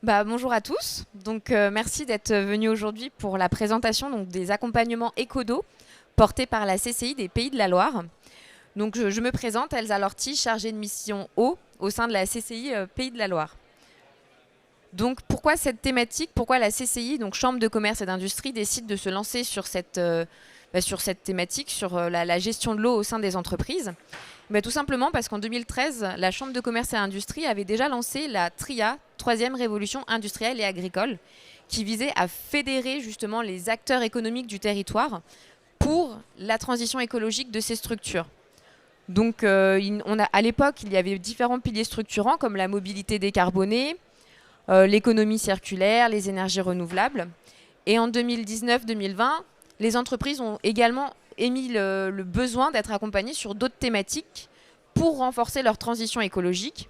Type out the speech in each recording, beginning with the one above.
Bonjour à tous. Merci d'être venus aujourd'hui pour la présentation des accompagnements éco-d'eau portés par la CCI des Pays de la Loire. Je me présente, Elsa Lorty, chargée de mission eau au sein de la CCI Pays de la Loire. Donc pourquoi cette thématique? Pourquoi la CCI, donc Chambre de commerce et d'industrie, décide de se lancer sur cette thématique, sur la gestion de l'eau au sein des entreprises? Tout simplement parce qu'en 2013, la Chambre de commerce et d'industrie avait déjà lancé la TRIA, troisième révolution industrielle et agricole, qui visait à fédérer justement les acteurs économiques du territoire pour la transition écologique de ces structures. À l'époque, il y avait différents piliers structurants comme la mobilité décarbonée, l'économie circulaire, les énergies renouvelables. Et en 2019-2020, les entreprises ont également émis le besoin d'être accompagnées sur d'autres thématiques pour renforcer leur transition écologique.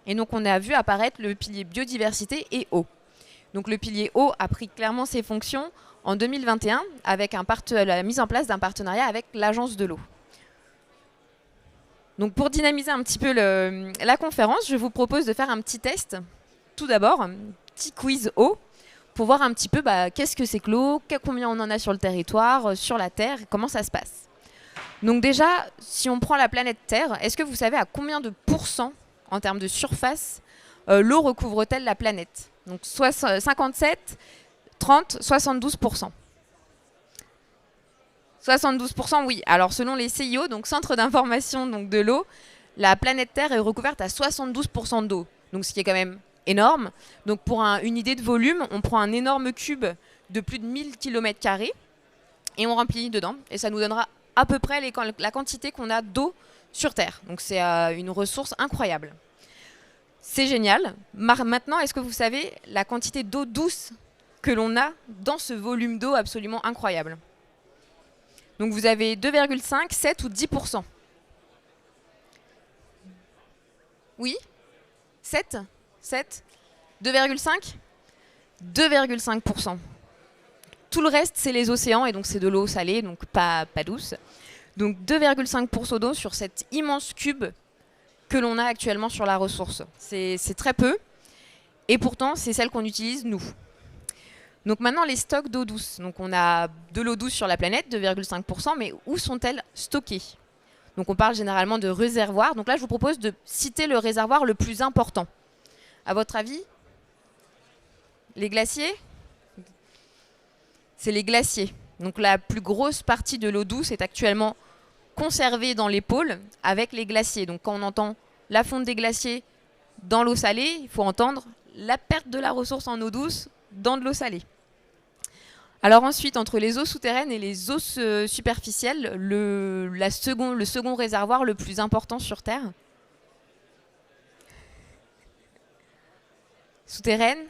Et donc on a vu apparaître le pilier biodiversité et eau. Donc le pilier eau a pris clairement ses fonctions en 2021 avec la mise en place d'un partenariat avec l'Agence de l'eau. Donc pour dynamiser un petit peu la conférence, je vous propose de faire un petit test. Tout d'abord, un petit quiz eau pour voir un petit peu qu'est-ce que c'est que l'eau, combien on en a sur le territoire, sur la Terre, comment ça se passe. Donc déjà, si on prend la planète Terre, est-ce que vous savez à combien de pourcents, en termes de surface, l'eau recouvre-t-elle la planète? Donc 57, 30, 72%. 72%, oui. Alors selon les CIO, donc Centre d'information de l'eau, la planète Terre est recouverte à 72% d'eau. Donc ce qui est quand même énorme. Donc pour une idée de volume, on prend un énorme cube de plus de 1000 km² et on remplit dedans. Et ça nous donnera à peu près la quantité qu'on a d'eau sur Terre. Donc c'est une ressource incroyable. C'est génial. Maintenant, est-ce que vous savez la quantité d'eau douce que l'on a dans ce volume d'eau absolument incroyable? Donc vous avez 2,5, 7 ou 10%. Oui? 7? 7? 2,5? 2,5%. Tout le reste, c'est les océans, et donc c'est de l'eau salée, donc pas douce. Donc 2,5% d'eau sur cet immense cube que l'on a actuellement sur la ressource. C'est très peu, et pourtant, c'est celle qu'on utilise, nous. Donc maintenant, les stocks d'eau douce. Donc on a de l'eau douce sur la planète, 2,5%, mais où sont-elles stockées? Donc on parle généralement de réservoirs. Donc là, je vous propose de citer le réservoir le plus important. À votre avis? Les glaciers? C'est les glaciers. Donc la plus grosse partie de l'eau douce est actuellement conservée dans les pôles avec les glaciers. Donc quand on entend la fonte des glaciers dans l'eau salée, il faut entendre la perte de la ressource en eau douce dans de l'eau salée. Alors ensuite, entre les eaux souterraines et les eaux superficielles, le second réservoir le plus important sur Terre? Souterraines?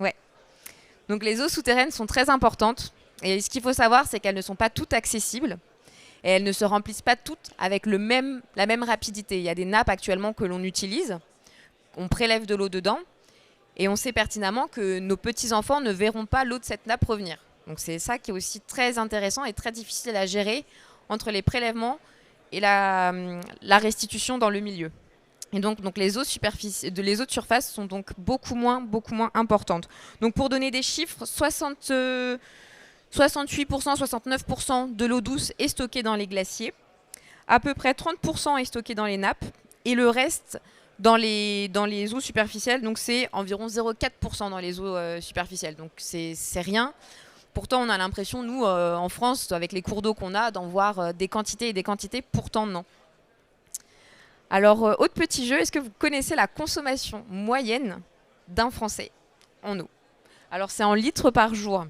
Ouais. Donc les eaux souterraines sont très importantes. Et ce qu'il faut savoir, c'est qu'elles ne sont pas toutes accessibles. Et elles ne se remplissent pas toutes avec la même rapidité. Il y a des nappes actuellement que l'on utilise. On prélève de l'eau dedans. Et on sait pertinemment que nos petits-enfants ne verront pas l'eau de cette nappe revenir. Donc c'est ça qui est aussi très intéressant et très difficile à gérer entre les prélèvements et la restitution dans le milieu. Et donc les eaux de surface sont donc beaucoup moins importantes. Donc pour donner des chiffres, 68%, 69% de l'eau douce est stockée dans les glaciers. À peu près 30% est stocké dans les nappes. Et le reste dans les eaux superficielles, donc c'est environ 0,4% dans les eaux superficielles. Donc c'est rien. Pourtant, on a l'impression, nous, en France, avec les cours d'eau qu'on a, d'en voir des quantités et des quantités. Pourtant, non. Alors, autre petit jeu, est-ce que vous connaissez la consommation moyenne d'un Français en eau? Alors, c'est en litres par jour.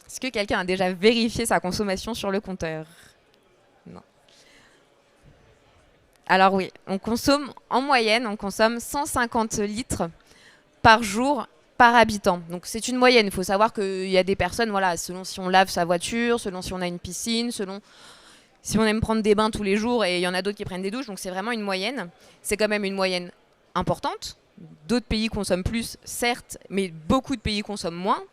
Est-ce que quelqu'un a déjà vérifié sa consommation sur le compteur? Non. Alors oui, en moyenne, on consomme 150 litres par jour par habitant. Donc c'est une moyenne. Il faut savoir qu'il y a des personnes, voilà, selon si on lave sa voiture, selon si on a une piscine, selon si on aime prendre des bains tous les jours, et il y en a d'autres qui prennent des douches. Donc c'est vraiment une moyenne. C'est quand même une moyenne importante. D'autres pays consomment plus, certes, mais beaucoup de pays consomment moins.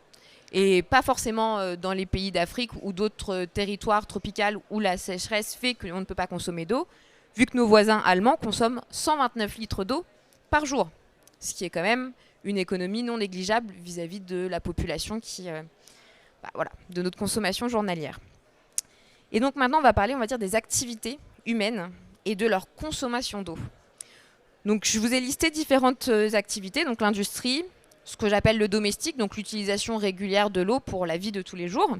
Et pas forcément dans les pays d'Afrique ou d'autres territoires tropicaux où la sécheresse fait qu'on ne peut pas consommer d'eau, vu que nos voisins allemands consomment 129 litres d'eau par jour, ce qui est quand même une économie non négligeable vis-à-vis de la population voilà, de notre consommation journalière. Et donc maintenant, on va parler, on va dire, des activités humaines et de leur consommation d'eau. Donc je vous ai listé différentes activités, donc l'industrie, ce que j'appelle le domestique, donc l'utilisation régulière de l'eau pour la vie de tous les jours,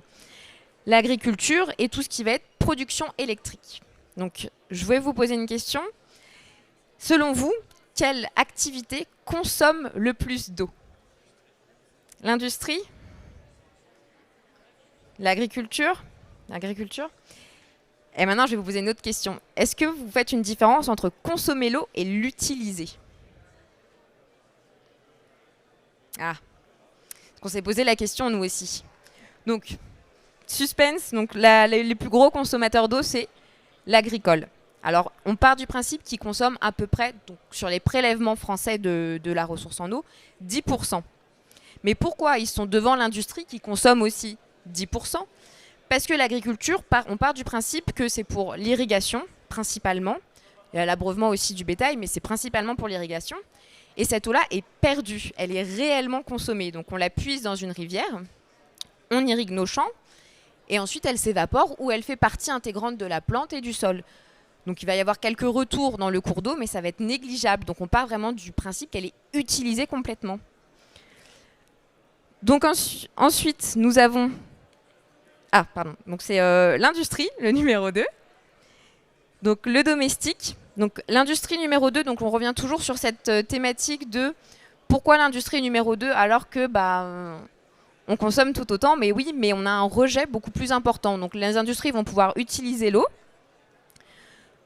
l'agriculture et tout ce qui va être production électrique. Donc je vais vous poser une question. Selon vous, quelle activité consomme le plus d'eau? L'industrie? L'agriculture? Et maintenant, je vais vous poser une autre question. Est-ce que vous faites une différence entre consommer l'eau et l'utiliser? Ah, parce qu'on s'est posé la question nous aussi. Donc, suspense, donc les plus gros consommateurs d'eau, c'est l'agricole. Alors, on part du principe qu'ils consomment à peu près, donc, sur les prélèvements français de la ressource en eau, 10%. Mais pourquoi ils sont devant l'industrie qui consomme aussi 10%? Parce que l'agriculture, on part du principe que c'est pour l'irrigation, principalement. Il y a l'abreuvement aussi du bétail, mais c'est principalement pour l'irrigation. Et cette eau-là est perdue, elle est réellement consommée. Donc on la puise dans une rivière, on irrigue nos champs, et ensuite elle s'évapore ou elle fait partie intégrante de la plante et du sol. Donc il va y avoir quelques retours dans le cours d'eau, mais ça va être négligeable. Donc on part vraiment du principe qu'elle est utilisée complètement. Donc ensuite, nous avons... Ah, pardon. Donc c'est l'industrie, le numéro 2. Donc le domestique. Donc l'industrie numéro 2, donc on revient toujours sur cette thématique de pourquoi l'industrie numéro 2 alors que on consomme tout autant, mais oui, mais on a un rejet beaucoup plus important. Donc les industries vont pouvoir utiliser l'eau,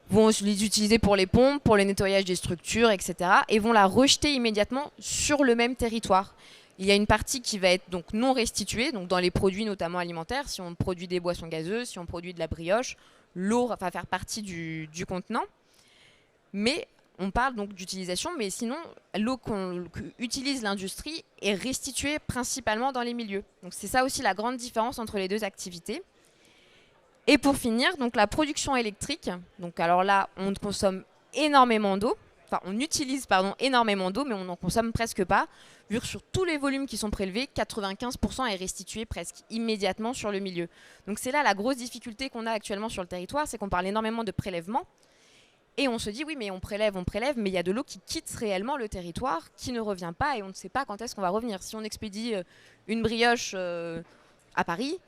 vont les utiliser pour les pompes, pour le nettoyage des structures, etc. et vont la rejeter immédiatement sur le même territoire. Il y a une partie qui va être donc non restituée, donc dans les produits notamment alimentaires. Si on produit des boissons gazeuses, si on produit de la brioche, l'eau va faire partie du contenant. Mais on parle donc d'utilisation, mais sinon l'eau qu'utilise l'industrie est restituée principalement dans les milieux. Donc c'est ça aussi la grande différence entre les deux activités. Et pour finir, donc la production électrique. Donc alors là, on consomme énormément d'eau. Enfin, on utilise énormément d'eau, mais on n'en consomme presque pas. Vu que sur tous les volumes qui sont prélevés, 95% est restitué presque immédiatement sur le milieu. Donc c'est là la grosse difficulté qu'on a actuellement sur le territoire, c'est qu'on parle énormément de prélèvement. Et on se dit, oui, mais on prélève, mais il y a de l'eau qui quitte réellement le territoire, qui ne revient pas, et on ne sait pas quand est-ce qu'on va revenir. Si on expédie une brioche à Paris,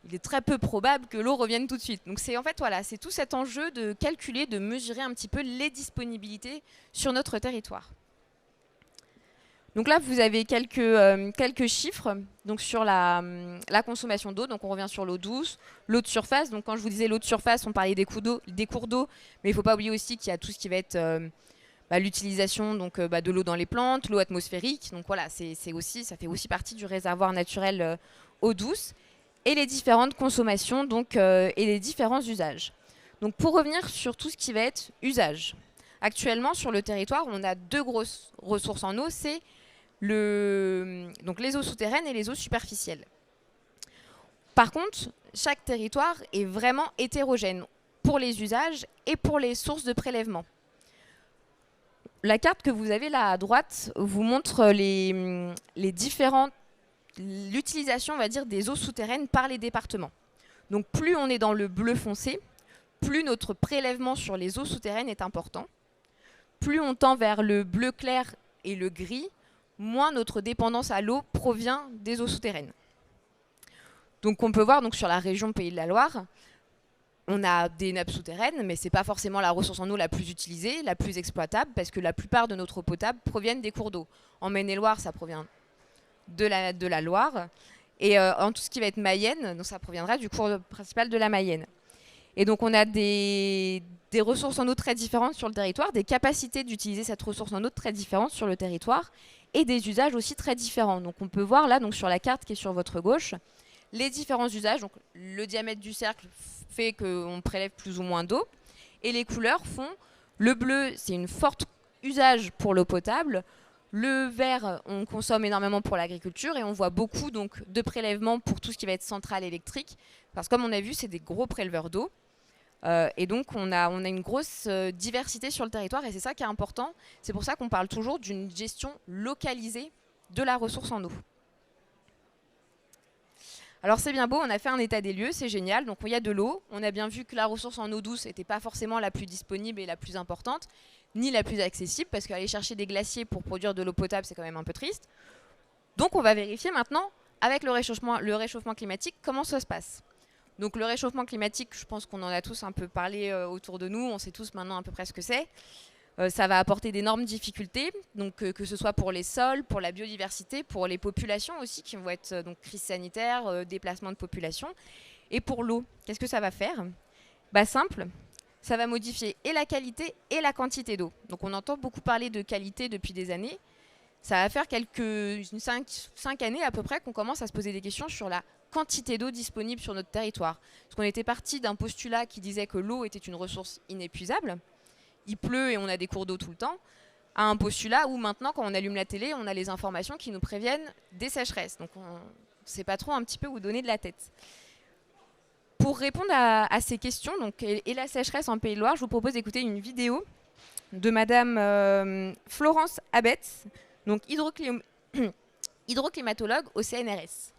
il est très peu probable que l'eau revienne tout de suite. Donc c'est en fait, voilà, c'est tout cet enjeu de calculer, de mesurer un petit peu les disponibilités sur notre territoire. Donc là, vous avez quelques chiffres donc sur la consommation d'eau. Donc on revient sur l'eau douce, l'eau de surface. Donc quand je vous disais l'eau de surface, on parlait des cours d'eau, mais il ne faut pas oublier aussi qu'il y a tout ce qui va être l'utilisation de l'eau dans les plantes, l'eau atmosphérique. Donc voilà, ça fait aussi partie du réservoir naturel eau douce. Et les différentes consommations et les différents usages. Donc pour revenir sur tout ce qui va être usage. Actuellement, sur le territoire, on a deux grosses ressources en eau, c'est donc les eaux souterraines et les eaux superficielles. Par contre, chaque territoire est vraiment hétérogène pour les usages et pour les sources de prélèvement. La carte que vous avez là à droite vous montre l'utilisation, on va dire, des eaux souterraines par les départements. Donc plus on est dans le bleu foncé, plus notre prélèvement sur les eaux souterraines est important. Plus on tend vers le bleu clair et le gris, moins notre dépendance à l'eau provient des eaux souterraines. Donc on peut voir donc, sur la région Pays de la Loire, on a des nappes souterraines, mais ce n'est pas forcément la ressource en eau la plus utilisée, la plus exploitable, parce que la plupart de notre eau potable proviennent des cours d'eau. En Maine-et-Loire, ça provient de la Loire. Et en tout ce qui va être Mayenne, donc ça proviendra du cours principal de la Mayenne. Et donc on a des ressources en eau très différentes sur le territoire, des capacités d'utiliser cette ressource en eau très différentes sur le territoire, et des usages aussi très différents. Donc on peut voir là, donc sur la carte qui est sur votre gauche, les différents usages. Donc le diamètre du cercle fait qu'on prélève plus ou moins d'eau, et les couleurs font, le bleu c'est une forte usage pour l'eau potable, le vert on consomme énormément pour l'agriculture, et on voit beaucoup donc de prélèvements pour tout ce qui va être centrale électrique, parce que comme on a vu c'est des gros préleveurs d'eau. Et donc, on a une grosse diversité sur le territoire et c'est ça qui est important. C'est pour ça qu'on parle toujours d'une gestion localisée de la ressource en eau. Alors c'est bien beau, on a fait un état des lieux, c'est génial. Donc il y a de l'eau. On a bien vu que la ressource en eau douce n'était pas forcément la plus disponible et la plus importante, ni la plus accessible, parce qu'aller chercher des glaciers pour produire de l'eau potable, c'est quand même un peu triste. Donc on va vérifier maintenant, avec le réchauffement climatique, comment ça se passe. Donc le réchauffement climatique, je pense qu'on en a tous un peu parlé autour de nous, on sait tous maintenant à peu près ce que c'est. Ça va apporter d'énormes difficultés, donc que ce soit pour les sols, pour la biodiversité, pour les populations aussi, qui vont être donc crise sanitaire, déplacement de population. Et pour l'eau, qu'est-ce que ça va faire? Bah simple, ça va modifier et la qualité et la quantité d'eau. Donc on entend beaucoup parler de qualité depuis des années. Ça va faire 5 années à peu près qu'on commence à se poser des questions sur la quantité d'eau disponible sur notre territoire. Parce qu'on était parti d'un postulat qui disait que l'eau était une ressource inépuisable. Il pleut et on a des cours d'eau tout le temps, à un postulat où maintenant, quand on allume la télé, on a les informations qui nous préviennent des sécheresses. Donc on ne sait pas trop un petit peu où donner de la tête. Pour répondre à ces questions, donc, et la sécheresse en Pays de Loire, je vous propose d'écouter une vidéo de Madame Florence Abetz, donc hydroclimatologue au CNRS.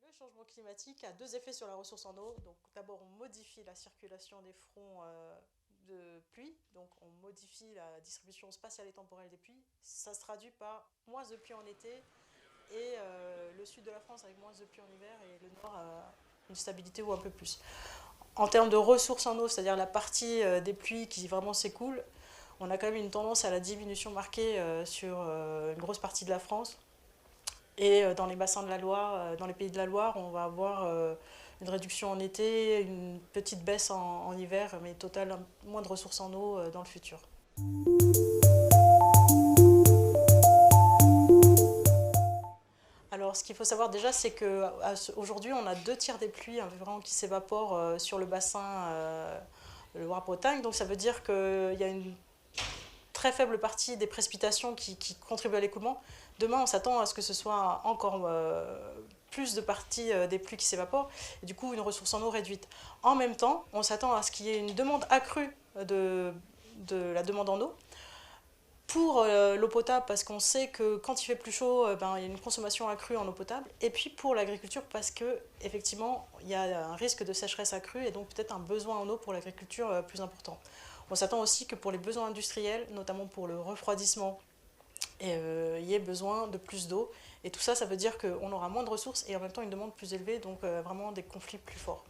Le changement climatique a deux effets sur la ressource en eau. Donc, d'abord, on modifie la circulation des fronts de pluie, donc on modifie la distribution spatiale et temporelle des pluies. Ça se traduit par moins de pluie en été et le sud de la France avec moins de pluie en hiver et le nord une stabilité ou un peu plus. En termes de ressources en eau, c'est-à-dire la partie des pluies qui vraiment s'écoule, on a quand même une tendance à la diminution marquée sur une grosse partie de la France. Et dans les bassins de la Loire, dans les pays de la Loire, on va avoir une réduction en été, une petite baisse en hiver, mais total, moins de ressources en eau dans le futur. Alors, ce qu'il faut savoir déjà, c'est qu'aujourd'hui, on a 2 tiers des pluies environ qui s'évaporent sur le bassin de Loire-Bretagne. Donc, ça veut dire qu'il y a une très faible partie des précipitations qui contribuent à l'écoulement. Demain, on s'attend à ce que ce soit encore plus de parties des pluies qui s'évaporent, et du coup une ressource en eau réduite. En même temps, on s'attend à ce qu'il y ait une demande accrue de la demande en eau pour l'eau potable, parce qu'on sait que quand il fait plus chaud, il y a une consommation accrue en eau potable, et puis pour l'agriculture, parce qu'effectivement, il y a un risque de sécheresse accrue, et donc peut-être un besoin en eau pour l'agriculture plus important. On s'attend aussi que pour les besoins industriels, notamment pour le refroidissement, il y ait besoin de plus d'eau. Et tout ça, ça veut dire qu'on aura moins de ressources et en même temps une demande plus élevée, donc vraiment des conflits plus forts.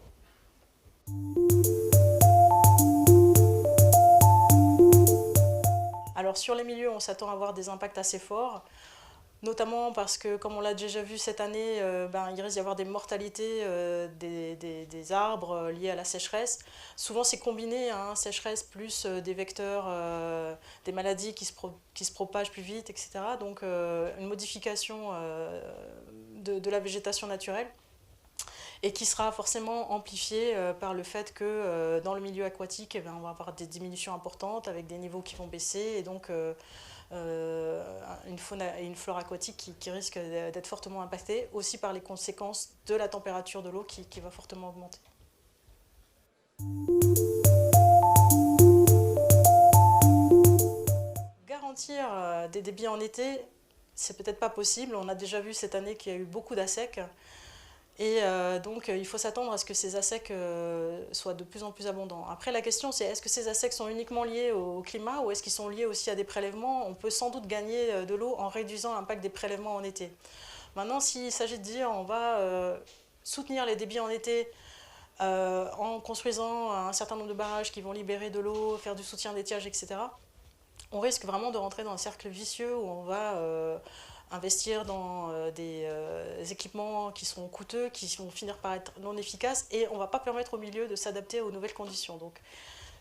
Alors sur les milieux, on s'attend à avoir des impacts assez forts, notamment parce que, comme on l'a déjà vu cette année, il risque d'y avoir des mortalités des arbres liés à la sécheresse. Souvent c'est combiné, hein, sécheresse plus des vecteurs, des maladies qui se propagent plus vite, etc. Donc une modification de la végétation naturelle, et qui sera forcément amplifiée par le fait que dans le milieu aquatique, on va avoir des diminutions importantes avec des niveaux qui vont baisser, et donc une faune et une flore aquatique qui risquent d'être fortement impactées, aussi par les conséquences de la température de l'eau qui va fortement augmenter. Garantir des débits en été, c'est peut-être pas possible. On a déjà vu cette année qu'il y a eu beaucoup d'assecs. Et donc il faut s'attendre à ce que ces assecs soient de plus en plus abondants. Après, la question, c'est est-ce que ces assecs sont uniquement liés au climat, ou est-ce qu'ils sont liés aussi à des prélèvements? On peut sans doute gagner de l'eau en réduisant l'impact des prélèvements en été. Maintenant, s'il s'agit de dire on va soutenir les débits en été en construisant un certain nombre de barrages qui vont libérer de l'eau, faire du soutien d'étiage, etc., on risque vraiment de rentrer dans un cercle vicieux où on va investir dans des équipements qui sont coûteux, qui vont finir par être non efficaces, et on ne va pas permettre au milieu de s'adapter aux nouvelles conditions. Donc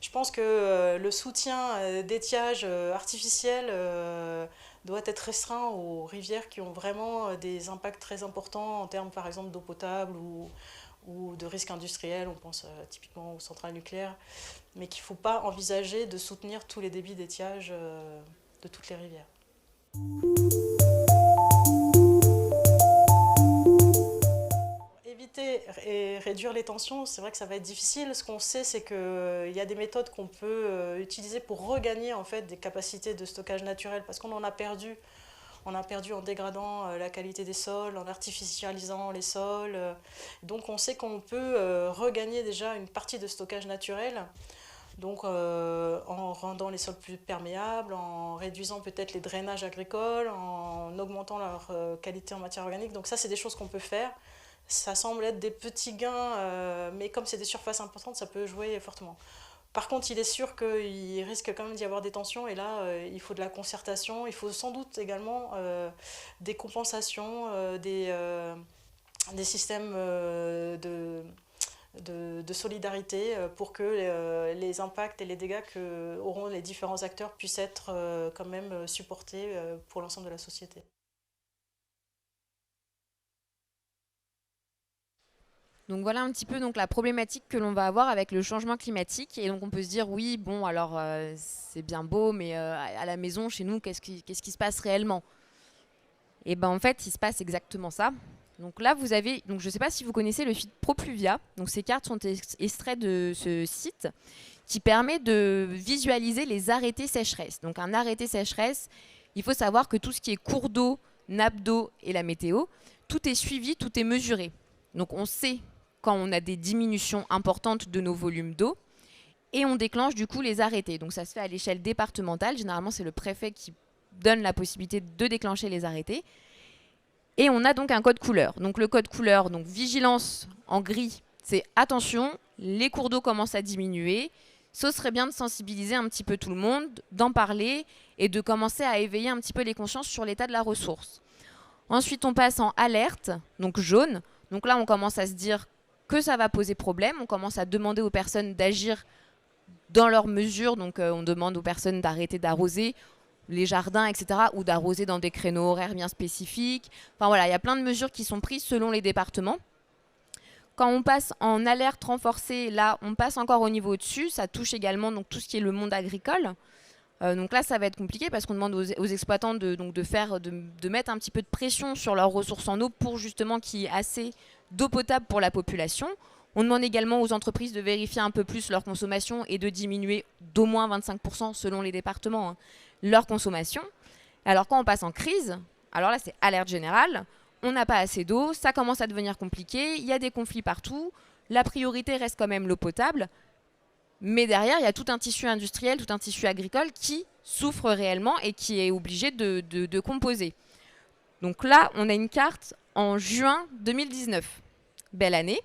je pense que le soutien d'étiage artificiel doit être restreint aux rivières qui ont vraiment des impacts très importants en termes par exemple d'eau potable ou de risques industriels, on pense typiquement aux centrales nucléaires, mais qu'il ne faut pas envisager de soutenir tous les débits d'étiage de toutes les rivières. Éviter et réduire les tensions, c'est vrai que ça va être difficile. Ce qu'on sait, c'est qu'il y a des méthodes qu'on peut utiliser pour regagner en fait, des capacités de stockage naturel, parce qu'on en a perdu. On a perdu en dégradant la qualité des sols, en artificialisant les sols. Donc on sait qu'on peut regagner déjà une partie de stockage naturel, donc en rendant les sols plus perméables, en réduisant peut-être les drainages agricoles, en augmentant leur qualité en matière organique. Donc ça, c'est des choses qu'on peut faire. Ça semble être des petits gains, mais comme c'est des surfaces importantes, ça peut jouer fortement. Par contre, il est sûr qu'il risque quand même d'y avoir des tensions et là, il faut de la concertation. Il faut sans doute également des compensations, des systèmes de solidarité pour que les impacts et les dégâts qu'auront les différents acteurs puissent être quand même supportés pour l'ensemble de la société. Donc voilà un petit peu donc, la problématique que l'on va avoir avec le changement climatique. Et donc on peut se dire, oui, bon, alors c'est bien beau, mais à la maison, chez nous, qu'est-ce qui se passe réellement? Et bien en fait, il se passe exactement ça. Donc là, vous avez, donc je ne sais pas si vous connaissez le site ProPluvia. Donc ces cartes sont extraites de ce site qui permet de visualiser les arrêtés sécheresse. Donc un arrêté sécheresse, il faut savoir que tout ce qui est cours d'eau, nappe d'eau et la météo, tout est suivi, tout est mesuré. Donc on sait quand on a des diminutions importantes de nos volumes d'eau et on déclenche du coup les arrêtés. Donc ça se fait à l'échelle départementale. Généralement, c'est le préfet qui donne la possibilité de déclencher les arrêtés. Et on a donc un code couleur. Donc le code couleur, donc vigilance en gris, c'est attention, les cours d'eau commencent à diminuer. Ce serait bien de sensibiliser un petit peu tout le monde, d'en parler et de commencer à éveiller un petit peu les consciences sur l'état de la ressource. Ensuite, on passe en alerte, donc jaune. Donc là, on commence à se dire que ça va poser problème. On commence à demander aux personnes d'agir dans leurs mesures. Donc on demande aux personnes d'arrêter d'arroser les jardins, etc. ou d'arroser dans des créneaux horaires bien spécifiques. Enfin voilà, il y a plein de mesures qui sont prises selon les départements. Quand on passe en alerte renforcée, là, on passe encore au niveau au-dessus. Ça touche également donc, tout ce qui est le monde agricole. Donc là, ça va être compliqué parce qu'on demande aux exploitants de mettre un petit peu de pression sur leurs ressources en eau pour justement qu'il y ait assez d'eau potable pour la population. On demande également aux entreprises de vérifier un peu plus leur consommation et de diminuer d'au moins 25% selon les départements leur consommation. Alors quand on passe en crise, alors là c'est alerte générale, on n'a pas assez d'eau, ça commence à devenir compliqué, il y a des conflits partout, la priorité reste quand même l'eau potable, mais derrière il y a tout un tissu industriel, tout un tissu agricole qui souffre réellement et qui est obligé de composer. Donc là on a une carte en juin 2019, belle année.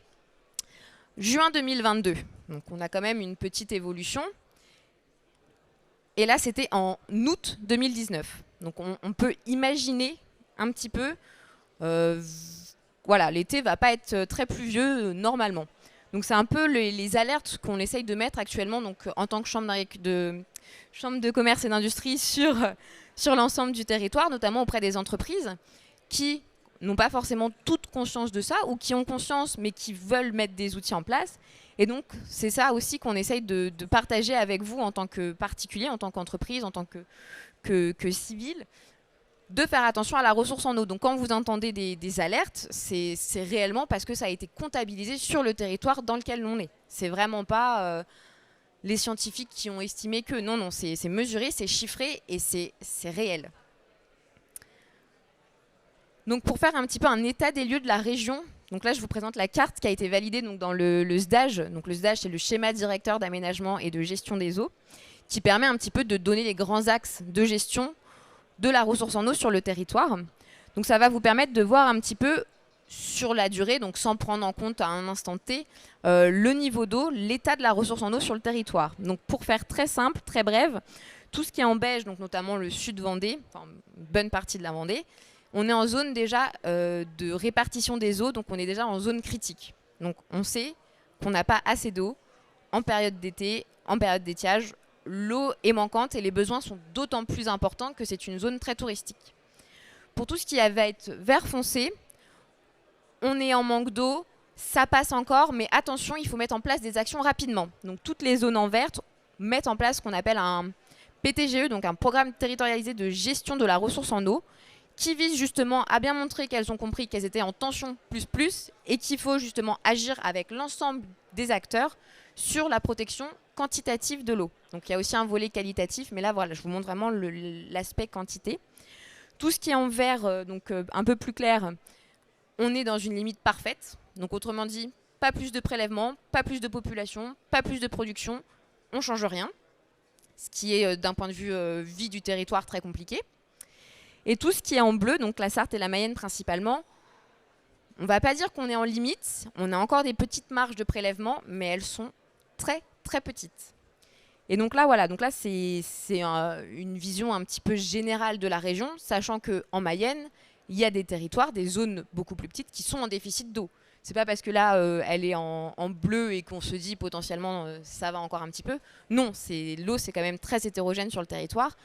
Juin 2022, donc on a quand même une petite évolution. Et là, c'était en août 2019. Donc on peut imaginer un petit peu, voilà, l'été va pas être très pluvieux normalement. Donc c'est un peu les alertes qu'on essaye de mettre actuellement donc, en tant que chambre de commerce et d'industrie sur l'ensemble du territoire, notamment auprès des entreprises qui n'ont pas forcément toute conscience de ça ou qui ont conscience mais qui veulent mettre des outils en place. Et donc, c'est ça aussi qu'on essaye de partager avec vous en tant que particulier, en tant qu'entreprise, en tant que civil, de faire attention à la ressource en eau. Donc, quand vous entendez des alertes, c'est réellement parce que ça a été comptabilisé sur le territoire dans lequel l'on est. C'est vraiment pas les scientifiques qui ont estimé que non, c'est mesuré, c'est chiffré et c'est réel. Donc pour faire un petit peu un état des lieux de la région, donc là je vous présente la carte qui a été validée donc, dans le SDAGE. Donc le SDAGE c'est le schéma directeur d'aménagement et de gestion des eaux, qui permet un petit peu de donner les grands axes de gestion de la ressource en eau sur le territoire. Donc ça va vous permettre de voir un petit peu sur la durée, donc sans prendre en compte à un instant T, le niveau d'eau, l'état de la ressource en eau sur le territoire. Donc pour faire très simple, très brève, tout ce qui est en beige, donc notamment le sud Vendée, enfin une bonne partie de la Vendée, on est en zone déjà de répartition des eaux, donc on est déjà en zone critique. Donc on sait qu'on n'a pas assez d'eau en période d'été, en période d'étiage. L'eau est manquante et les besoins sont d'autant plus importants que c'est une zone très touristique. Pour tout ce qui va être vert foncé, on est en manque d'eau ça passe encore, mais attention, il faut mettre en place des actions rapidement. Donc toutes les zones en verte mettent en place ce qu'on appelle un PTGE, donc un programme territorialisé de gestion de la ressource en eau, qui vise justement à bien montrer qu'elles ont compris qu'elles étaient en tension plus et qu'il faut justement agir avec l'ensemble des acteurs sur la protection quantitative de l'eau. Donc il y a aussi un volet qualitatif, mais là voilà, je vous montre vraiment l'aspect quantité. Tout ce qui est en vert, un peu plus clair, on est dans une limite parfaite. Donc autrement dit, pas plus de prélèvements, pas plus de population, pas plus de production, on ne change rien. Ce qui est d'un point de vue vie du territoire très compliqué. Et tout ce qui est en bleu, donc la Sarthe et la Mayenne principalement, on ne va pas dire qu'on est en limite, on a encore des petites marges de prélèvement, mais elles sont très très petites. Et donc là, voilà, c'est une vision un petit peu générale de la région, sachant qu'en Mayenne, il y a des territoires, des zones beaucoup plus petites qui sont en déficit d'eau. C'est pas parce que là, elle est en bleu et qu'on se dit potentiellement ça va encore un petit peu. Non, l'eau, c'est quand même très hétérogène sur le territoire.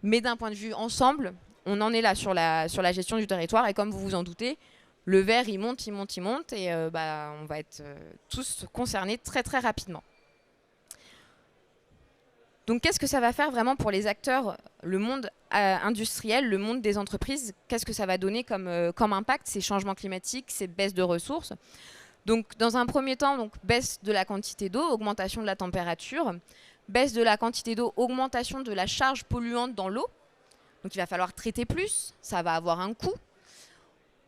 Mais d'un point de vue ensemble, on en est là sur la gestion du territoire. Et comme vous vous en doutez, le vert, il monte. Et on va être tous concernés très très rapidement. Donc qu'est-ce que ça va faire vraiment pour les acteurs, le monde industriel, le monde des entreprises? Qu'est-ce que ça va donner comme impact, ces changements climatiques, ces baisses de ressources? Donc dans un premier temps, baisse de la quantité d'eau, augmentation de la température, baisse de la quantité d'eau, augmentation de la charge polluante dans l'eau. Donc il va falloir traiter plus, ça va avoir un coût.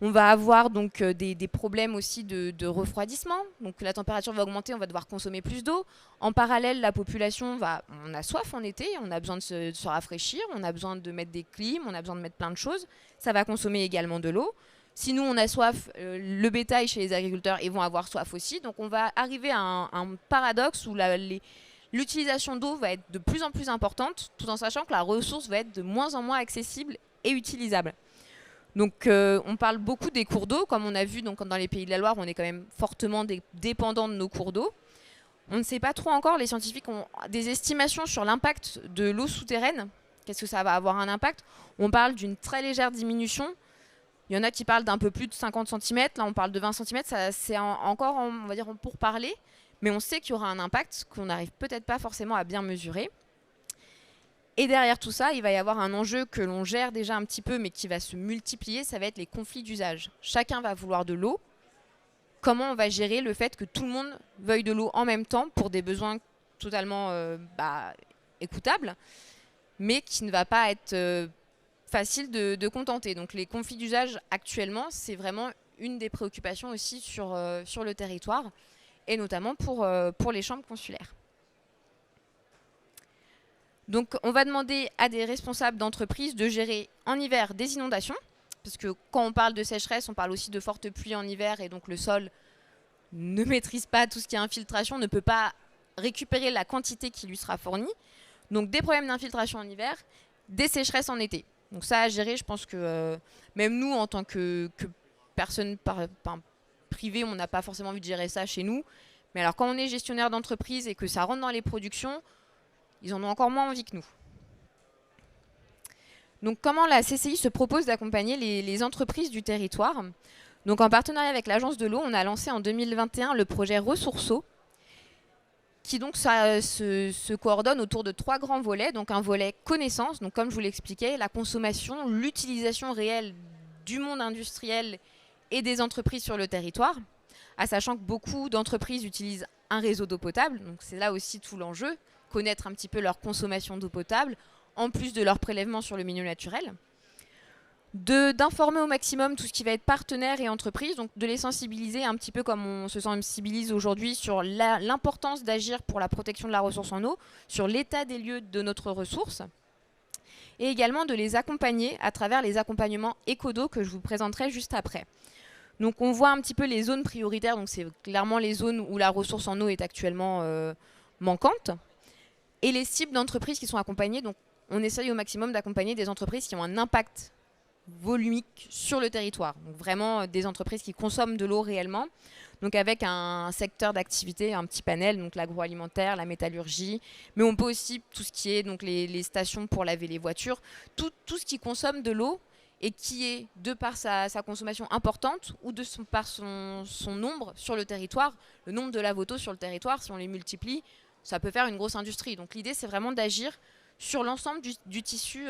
On va avoir donc des problèmes aussi de refroidissement. Donc la température va augmenter, on va devoir consommer plus d'eau. En parallèle, la population on a soif en été, on a besoin de se rafraîchir, on a besoin de mettre des clims, on a besoin de mettre plein de choses. Ça va consommer également de l'eau. Si nous on a soif, le bétail chez les agriculteurs, ils vont avoir soif aussi. Donc on va arriver à un paradoxe où l'utilisation d'eau va être de plus en plus importante, tout en sachant que la ressource va être de moins en moins accessible et utilisable. Donc on parle beaucoup des cours d'eau, comme on a vu dans les Pays de la Loire, on est quand même fortement dépendant de nos cours d'eau. On ne sait pas trop encore, les scientifiques ont des estimations sur l'impact de l'eau souterraine. Qu'est-ce que ça va avoir un impact? On parle d'une très légère diminution. Il y en a qui parlent d'un peu plus de 50 cm, là on parle de 20 cm, c'est encore, on va dire, pour parler, mais on sait qu'il y aura un impact qu'on n'arrive peut-être pas forcément à bien mesurer. Et derrière tout ça, il va y avoir un enjeu que l'on gère déjà un petit peu, mais qui va se multiplier, ça va être les conflits d'usage. Chacun va vouloir de l'eau. Comment on va gérer le fait que tout le monde veuille de l'eau en même temps pour des besoins totalement écoutables, mais qui ne va pas être facile de contenter. Donc les conflits d'usage actuellement, c'est vraiment une des préoccupations aussi sur le territoire, et notamment pour les chambres consulaires. Donc on va demander à des responsables d'entreprise de gérer en hiver des inondations, parce que quand on parle de sécheresse, on parle aussi de fortes pluies en hiver, et donc le sol ne maîtrise pas tout ce qui est infiltration, ne peut pas récupérer la quantité qui lui sera fournie. Donc des problèmes d'infiltration en hiver, des sécheresses en été. Donc ça à gérer, je pense que même nous, en tant que personne privée, on n'a pas forcément envie de gérer ça chez nous. Mais alors quand on est gestionnaire d'entreprise et que ça rentre dans les productions, ils en ont encore moins envie que nous. Donc comment la CCI se propose d'accompagner les entreprises du territoire? Donc en partenariat avec l'Agence de l'eau, on a lancé en 2021 le projet Ressourceau, qui donc se coordonne autour de 3 grands volets. Donc un volet connaissance, donc comme je vous l'expliquais, la consommation, l'utilisation réelle du monde industriel et des entreprises sur le territoire, à sachant que beaucoup d'entreprises utilisent un réseau d'eau potable, donc c'est là aussi tout l'enjeu, connaître un petit peu leur consommation d'eau potable, en plus de leur prélèvement sur le milieu naturel. D'informer au maximum tout ce qui va être partenaire et entreprise, donc de les sensibiliser un petit peu comme on se sensibilise aujourd'hui sur l'importance d'agir pour la protection de la ressource en eau, sur l'état des lieux de notre ressource, et également de les accompagner à travers les accompagnements éco-d'eau que je vous présenterai juste après. Donc on voit un petit peu les zones prioritaires, donc c'est clairement les zones où la ressource en eau est actuellement manquante, et les cibles d'entreprises qui sont accompagnées. Donc on essaye au maximum d'accompagner des entreprises qui ont un impact volumique sur le territoire. Donc vraiment des entreprises qui consomment de l'eau réellement, donc avec un secteur d'activité, un petit panel, donc l'agroalimentaire, la métallurgie, mais on peut aussi tout ce qui est donc les stations pour laver les voitures, tout ce qui consomme de l'eau et qui est, de par sa consommation importante ou par son nombre sur le territoire, le nombre de lave-auto sur le territoire, si on les multiplie, ça peut faire une grosse industrie. Donc l'idée, c'est vraiment d'agir sur l'ensemble du tissu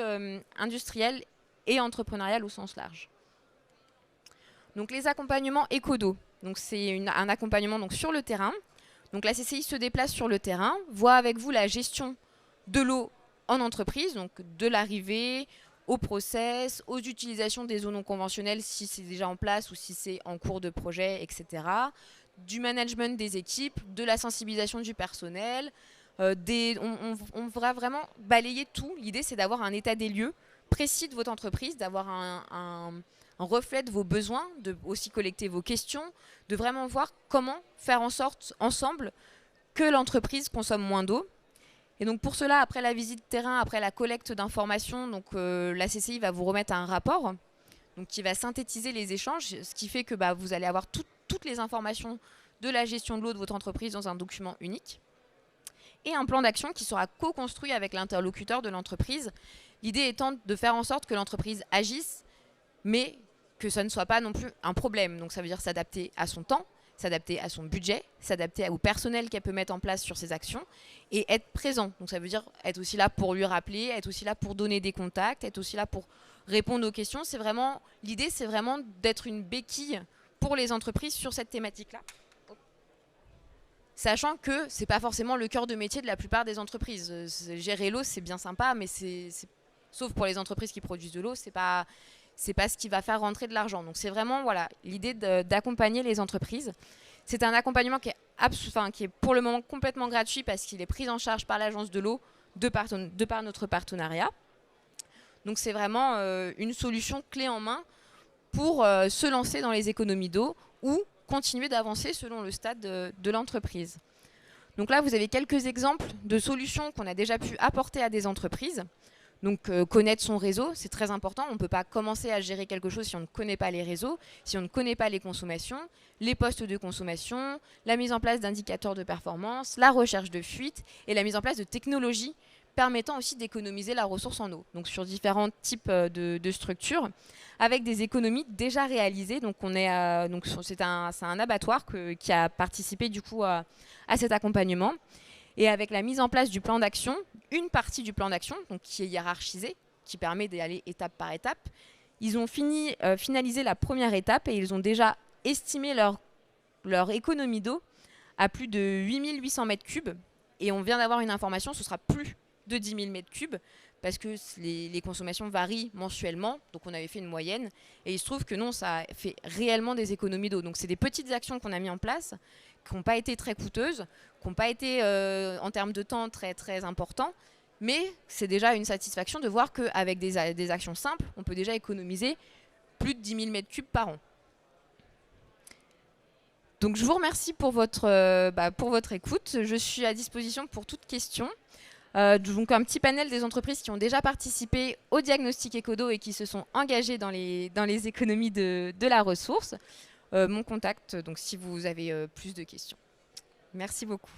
industriel et entrepreneurial au sens large. Donc les accompagnements éco-d'eau. Donc c'est un accompagnement donc, sur le terrain. Donc la CCI se déplace sur le terrain, voit avec vous la gestion de l'eau en entreprise, donc de l'arrivée au process, aux utilisations des eaux non conventionnelles si c'est déjà en place ou si c'est en cours de projet, etc. Du management des équipes, de la sensibilisation du personnel. On va vraiment balayer tout. L'idée, c'est d'avoir un état des lieux précis de votre entreprise, d'avoir un reflet de vos besoins, de aussi collecter vos questions, de vraiment voir comment faire en sorte, ensemble, que l'entreprise consomme moins d'eau. Et donc pour cela, après la visite terrain, après la collecte d'informations, donc la CCI va vous remettre un rapport donc, qui va synthétiser les échanges, ce qui fait que vous allez avoir toutes les informations de la gestion de l'eau de votre entreprise dans un document unique. Et un plan d'action qui sera co-construit avec l'interlocuteur de l'entreprise. L'idée étant de faire en sorte que l'entreprise agisse, mais que ça ne soit pas non plus un problème. Donc ça veut dire s'adapter à son temps, s'adapter à son budget, s'adapter au personnel qu'elle peut mettre en place sur ses actions et être présent. Donc ça veut dire être aussi là pour lui rappeler, être aussi là pour donner des contacts, être aussi là pour répondre aux questions. L'idée, c'est vraiment d'être une béquille pour les entreprises sur cette thématique-là. Sachant que ce n'est pas forcément le cœur de métier de la plupart des entreprises. Gérer l'eau, c'est bien sympa, mais sauf pour les entreprises qui produisent de l'eau, c'est pas ce qui va faire rentrer de l'argent. Donc c'est vraiment l'idée d'accompagner les entreprises. C'est un accompagnement qui est pour le moment complètement gratuit parce qu'il est pris en charge par l'agence de l'eau de par notre partenariat. Donc c'est vraiment une solution clé en main pour se lancer dans les économies d'eau ou continuer d'avancer selon le stade de l'entreprise. Donc là, vous avez quelques exemples de solutions qu'on a déjà pu apporter à des entreprises. Donc connaître son réseau, c'est très important. On ne peut pas commencer à gérer quelque chose si on ne connaît pas les réseaux, si on ne connaît pas les consommations, les postes de consommation, la mise en place d'indicateurs de performance, la recherche de fuite et la mise en place de technologies permettant aussi d'économiser la ressource en eau. Donc sur différents types de structures, avec des économies déjà réalisées. Donc c'est un abattoir qui a participé du coup à cet accompagnement. Et avec la mise en place du plan d'action, une partie du plan d'action, donc qui est hiérarchisée, qui permet d'aller étape par étape, ils ont finalisé la première étape et ils ont déjà estimé leur économie d'eau à plus de 8800 mètres cubes. Et on vient d'avoir une information, ce sera plus de 10 000 mètres cubes, parce que les consommations varient mensuellement, donc on avait fait une moyenne, et il se trouve que non, ça fait réellement des économies d'eau. Donc c'est des petites actions qu'on a mis en place, qui n'ont pas été très coûteuses, qui n'ont pas été en termes de temps très, très importants, mais c'est déjà une satisfaction de voir qu'avec des actions simples, on peut déjà économiser plus de 10 000 mètres cubes par an. Donc je vous remercie pour votre écoute. Je suis à disposition pour toute question. Donc un petit panel des entreprises qui ont déjà participé au diagnostic Ecodo et qui se sont engagées dans les économies de la ressource. Mon contact, donc si vous avez plus de questions. Merci beaucoup.